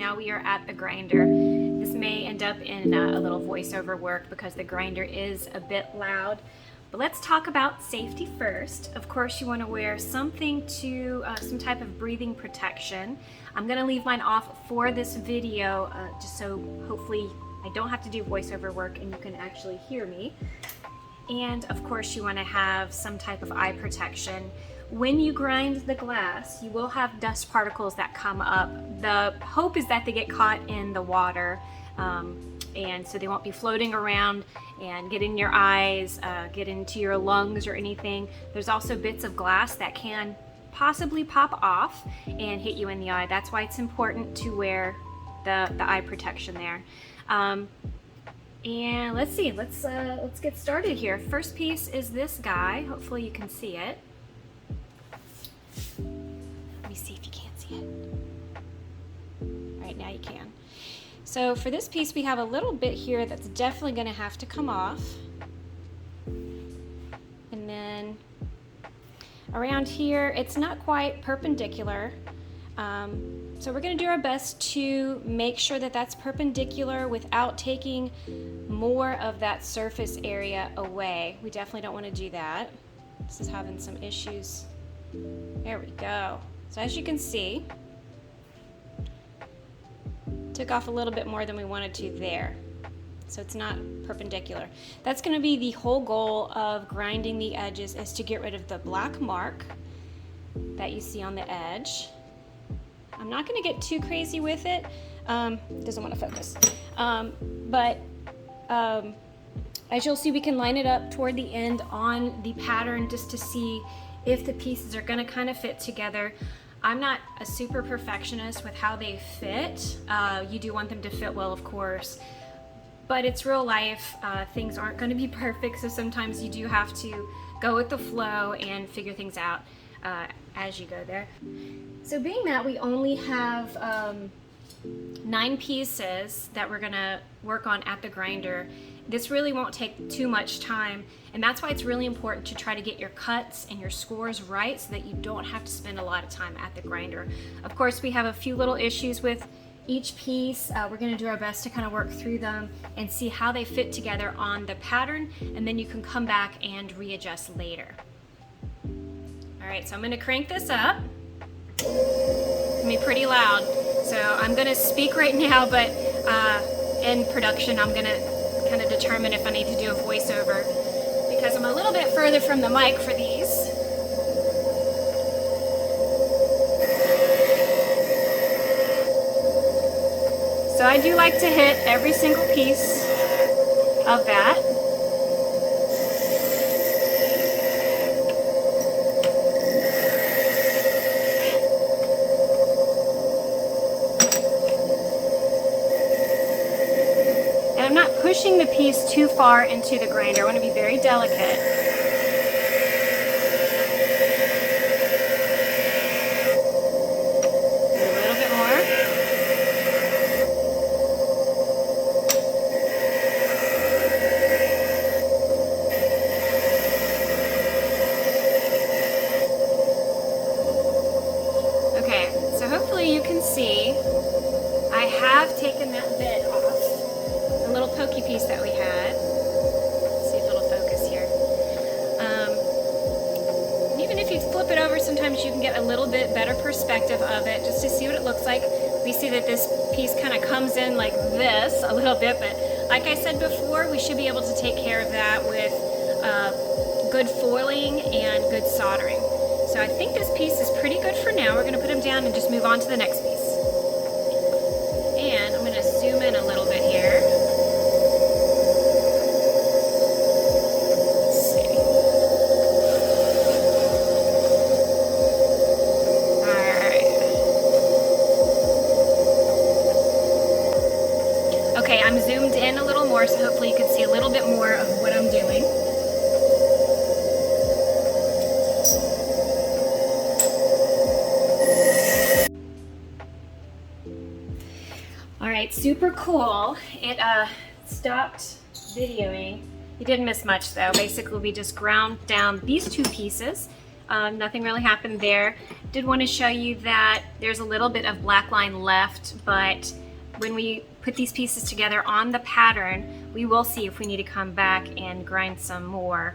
now we are at the grinder. This may end up in a little voiceover work because the grinder is a bit loud. But let's talk about safety first. Of course, you want to wear something to some type of breathing protection. I'm going to leave mine off for this video just so hopefully I don't have to do voiceover work and you can actually hear me. And of course, you want to have some type of eye protection. When you grind the glass, you will have dust particles that come up. The hope is that they get caught in the water, and so they won't be floating around and get in your eyes, get into your lungs or anything. There's also bits of glass that can possibly pop off and hit you in the eye. That's why it's important to wear the eye protection there. And let's see, let's get started here. First piece is this guy. Hopefully you can see it. Let me see if you can't see it. All right, now you can. So for this piece, we have a little bit here that's definitely going to have to come off. And then around here, it's not quite perpendicular. So we're going to do our best to make sure that that's perpendicular without taking more of that surface area away. We definitely don't want to do that. This is having some issues. There we go. So as you can see, took off a little bit more than we wanted to there. So it's not perpendicular. That's going to be the whole goal of grinding the edges, is to get rid of the black mark that you see on the edge. I'm not going to get too crazy with it. Doesn't want to focus. As you'll see, we can line it up toward the end on the pattern just to see if the pieces are going to kind of fit together. I'm not a super perfectionist with how they fit. You do want them to fit well, of course, but it's real life. Things aren't going to be perfect, so sometimes you do have to go with the flow and figure things out as you go there. So being that we only have 9 pieces that we're going to work on at the grinder, this really won't take too much time, and that's why it's really important to try to get your cuts and your scores right so that you don't have to spend a lot of time at the grinder. Of course, we have a few little issues with each piece. We're going to do our best to kind of work through them and see how they fit together on the pattern, and then you can come back and readjust later. All right, so I'm going to crank this up. It's going to be pretty loud, so I'm going to speak right now, but in production I'm going to kind of determine if I need to do a voiceover because I'm a little bit further from the mic for these. So I do like to hit every single piece of that. I'm not pushing the piece too far into the grinder. I want to be very delicate. A little bit more. Okay, so hopefully you can see I have taken that bit off. Little pokey piece that we had. Let's see if it'll focus here. Even if you flip it over, sometimes you can get a little bit better perspective of it just to see what it looks like. We see that this piece kind of comes in like this a little bit, but like I said before, we should be able to take care of that with good foiling and good soldering. So I think this piece is pretty good for now. We're going to put them down and just move on to the next piece. And I'm going to zoom in a little bit here. Okay, I'm zoomed in a little more, so hopefully you can see a little bit more of what I'm doing. All right, super cool. It stopped videoing. You didn't miss much though. Basically, we just ground down these 2 pieces. Nothing really happened there. Did want to show you that there's a little bit of black line left, but when we put these pieces together on the pattern, we will see if we need to come back and grind some more.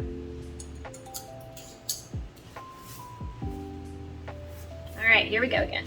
All right, here we go again.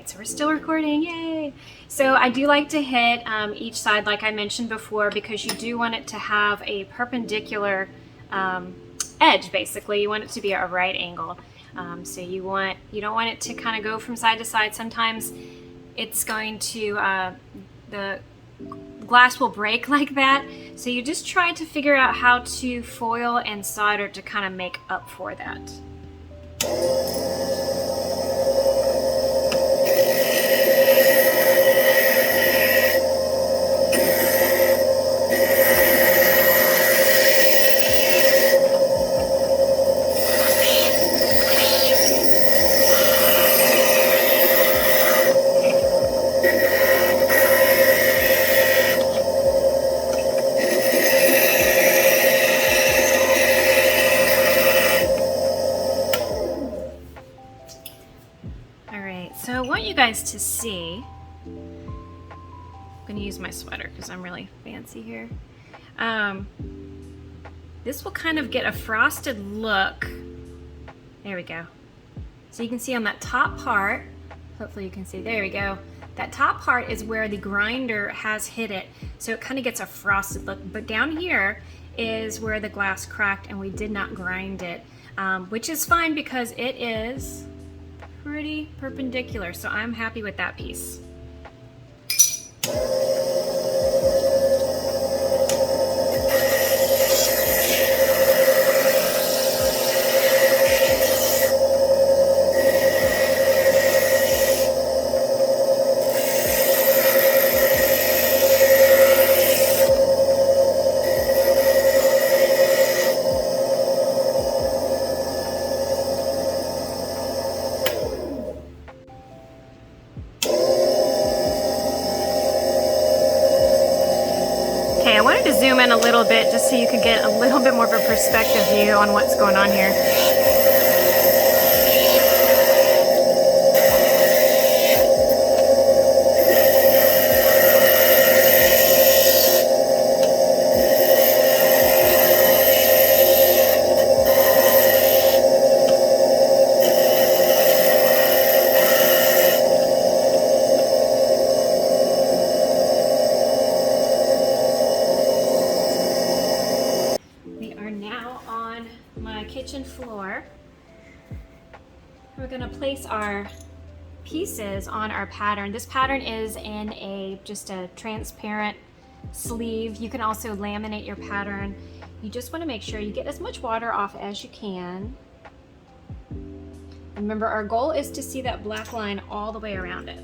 So we're still recording, yay! So I do like to hit each side like I mentioned before, because you do want it to have a perpendicular edge. Basically, you want it to be at a right angle. So you don't want it to kind of go from side to side. Sometimes it's going to the glass will break like that. So you just try to figure out how to foil and solder to kind of make up for that. So I want you guys to see, I'm going to use my sweater because I'm really fancy here. This will kind of get a frosted look. There we go. So you can see on that top part, hopefully you can see, there we go. That top part is where the grinder has hit it. So it kind of gets a frosted look. But down here is where the glass cracked and we did not grind it, which is fine because it is pretty perpendicular, so I'm happy with that piece. I wanted to zoom in a little bit just so you could get a little bit more of a perspective view on what's going on here. Kitchen floor. We're going to place our pieces on our pattern. This pattern is in just a transparent sleeve. You can also laminate your pattern. You just want to make sure you get as much water off as you can. And remember, our goal is to see that black line all the way around it.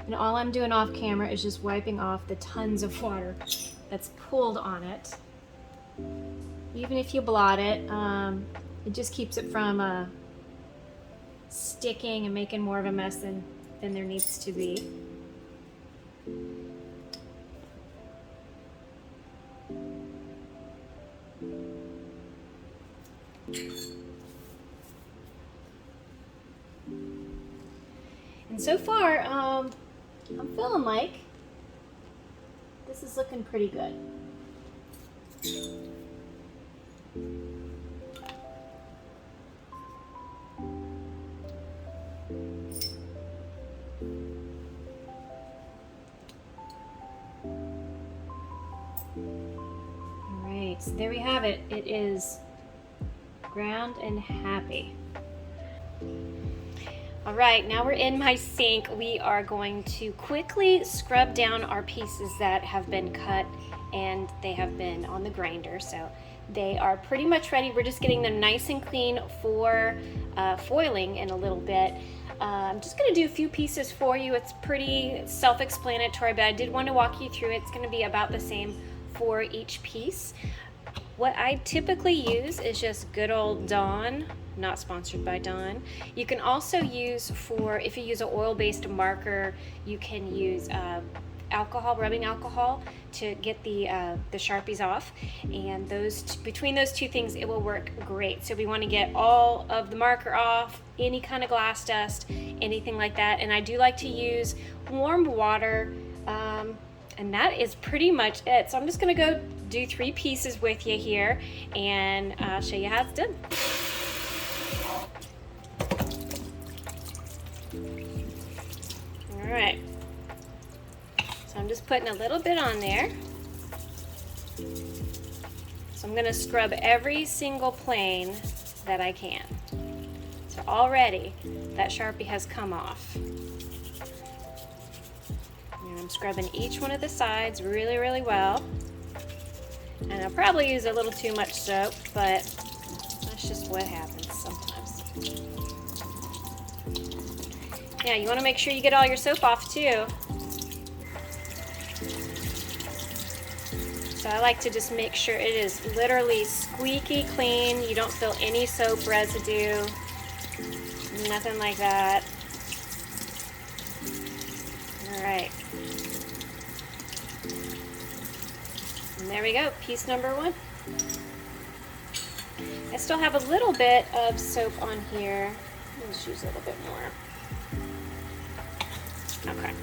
And all I'm doing off camera is just wiping off the tons of water that's pooled on it. Even if you blot it, It just keeps it from sticking and making more of a mess than there needs to be. And so far, I'm feeling like this is looking pretty good. All right, so there we have it. It is ground and happy. All right, now we're in my sink. We are going to quickly scrub down our pieces that have been cut and they have been on the grinder. So they are pretty much ready. We're just getting them nice and clean for foiling in a little bit. I'm just gonna do a few pieces for you. It's pretty self-explanatory, but I did want to walk you through it. It's gonna be about the same for each piece. What I typically use is just good old Dawn, not sponsored by Dawn. You can also use if you use an oil-based marker, you can use alcohol, rubbing alcohol, to get the Sharpies off. And between those two things, it will work great. So we want to get all of the marker off, any kind of glass dust, anything like that. And I do like to use warm water, and that is pretty much it. So I'm just gonna go do 3 pieces with you here and I'll show you how it's done. All right, so I'm just putting a little bit on there. So I'm gonna scrub every single plane that I can. So already that Sharpie has come off. And I'm scrubbing each one of the sides really, really well. And I'll probably use a little too much soap, but that's just what happens sometimes. Yeah, you want to make sure you get all your soap off too. So I like to just make sure it is literally squeaky clean. You don't feel any soap residue, nothing like that. All right. And there we go, piece number 1. I still have a little bit of soap on here. Let's use a little bit more. Okay.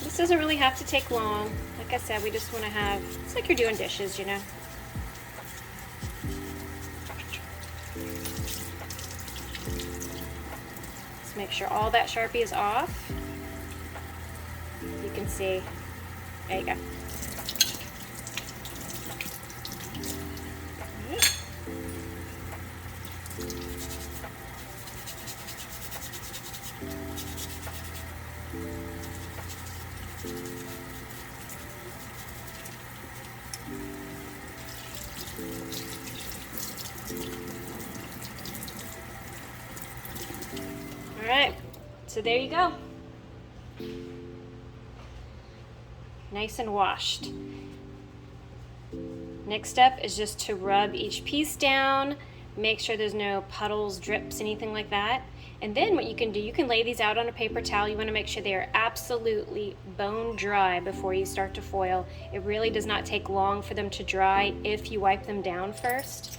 This doesn't really have to take long. Like I said, we just want to have, it's like you're doing dishes, you know. Let's make sure all that Sharpie is off. You can see, there you go. All right, so there you go. Nice and washed. Next step is just to rub each piece down, make sure there's no puddles, drips, anything like that. And then what you can do, you can lay these out on a paper towel. You want to make sure they are absolutely bone dry before you start to foil. It really does not take long for them to dry if you wipe them down first.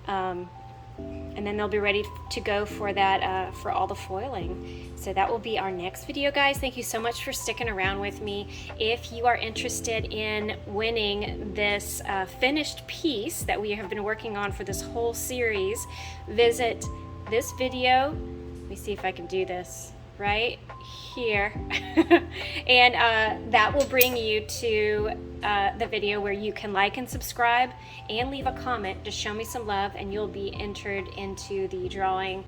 And then they'll be ready to go for that, for all the foiling. So that will be our next video, guys. Thank you so much for sticking around with me. If you are interested in winning this finished piece that we have been working on for this whole series, visit this video. Let me see if I can do this right here. And that will bring you to the video where you can like and subscribe and leave a comment. Just show me some love and you'll be entered into the drawing.